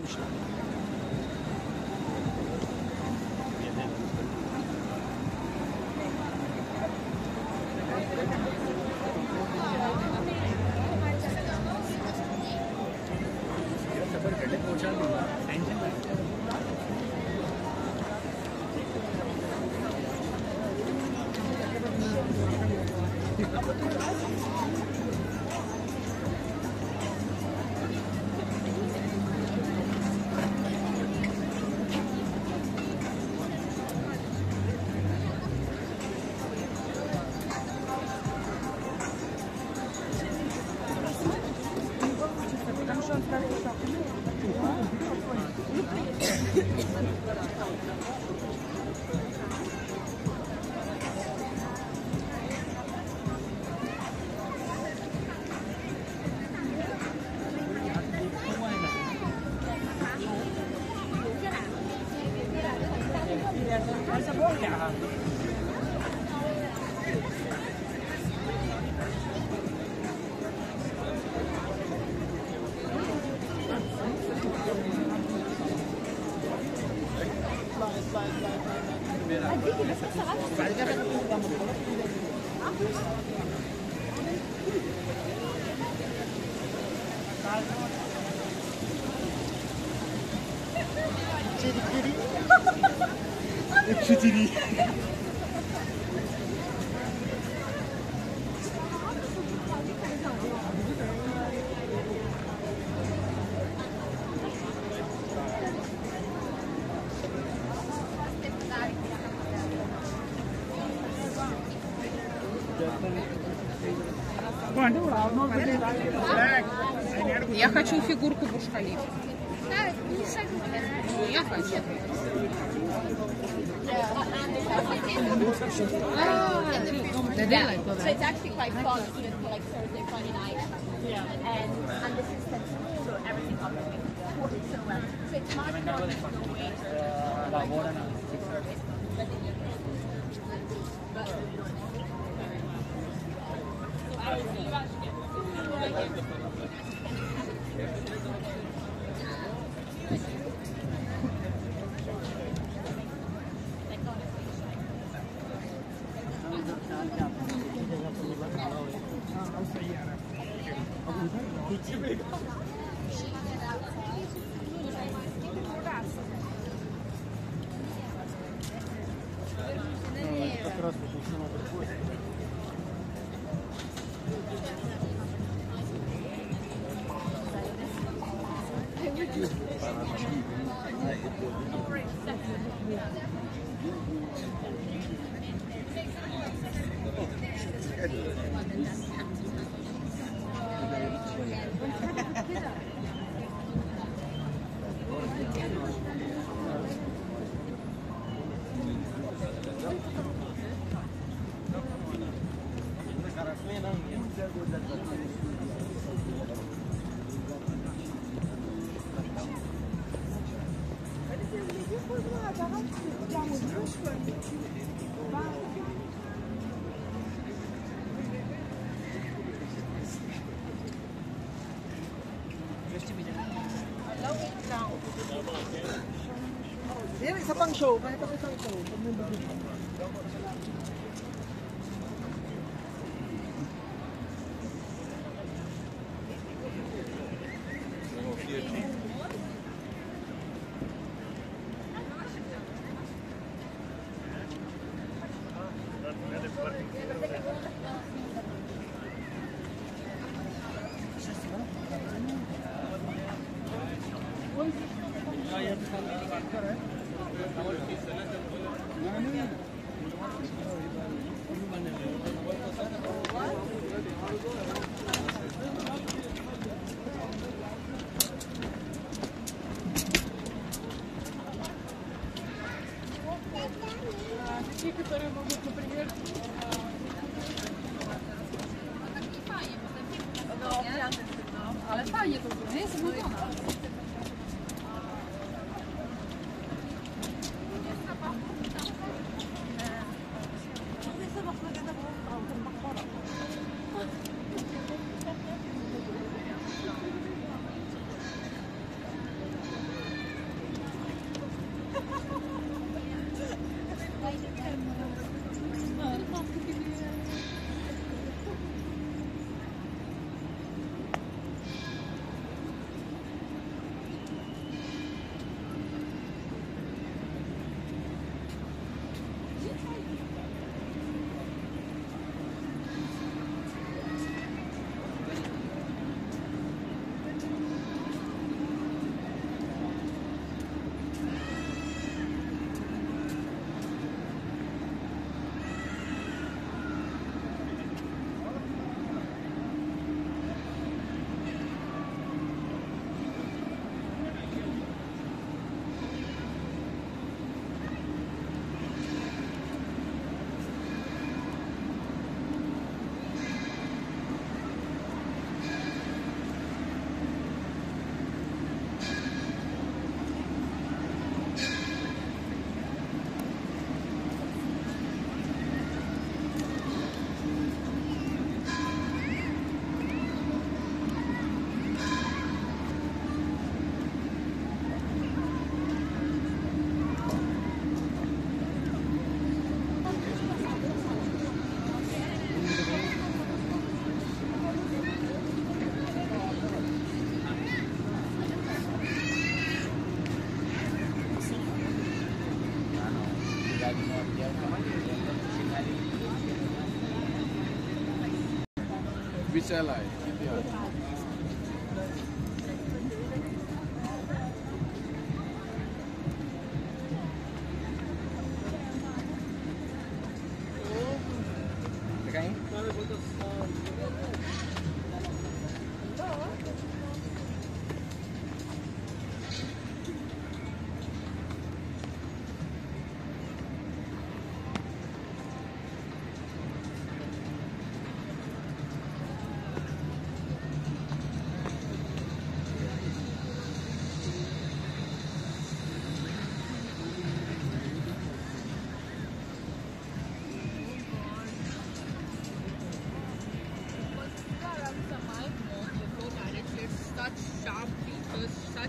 yapmışlar. Çitiri. Я хочу фигурку Бурж-Халифа. Я хочу. So it's actually quite fun for like Thursday, Friday night. Yeah. And this is so everything up supported so well. So it's not going to go away service, but then you so I will see you actually. Yan, isa pang show. Kahit ako isang show. Ale fajnie to było, jest zbudowana. विशाल आहे किती आहे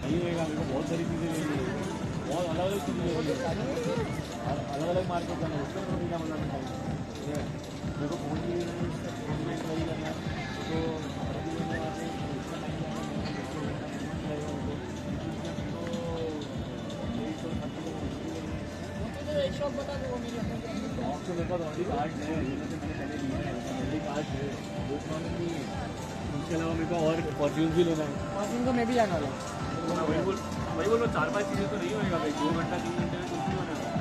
नहीं रहेगा मेरे को बहुत सारी चीज़ें लेनी है बहुत अलग अलग चीज़ें लेनी है अलग अलग मार्केट जाना है उसका नहीं का मतलब मेरे को फोन भी वही करना है तो शॉप बता दो मेरे पास ऑलरेडी कार्ड है जिनमें से मैंने पहले लिया है ऑलरेडी कार्ड है वो नहीं है उसके अलावा मेरे को और परफ्यूम भी लेना है परफ्यूम को मैं भी जाना है वही बोलो 4-5 चीज़ें तो नहीं होएगा भाई 2 घंटा 3 घंटे में कुछ नहीं होने वाला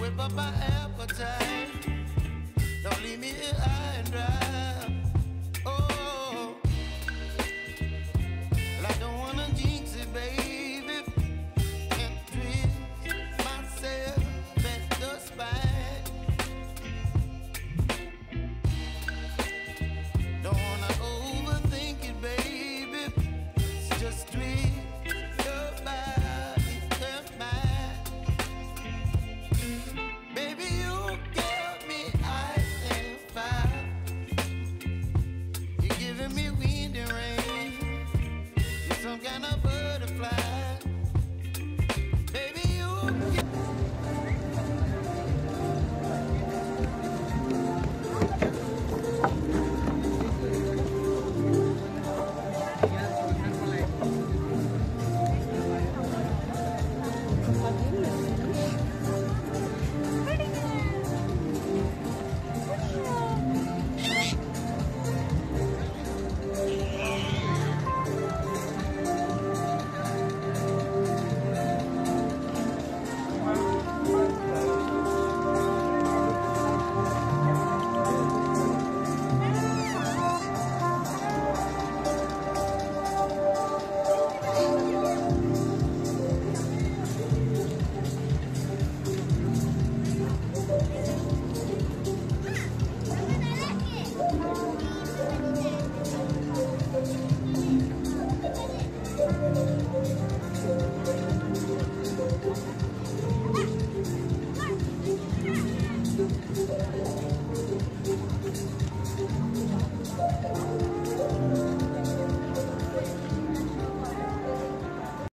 Whip up my appetite.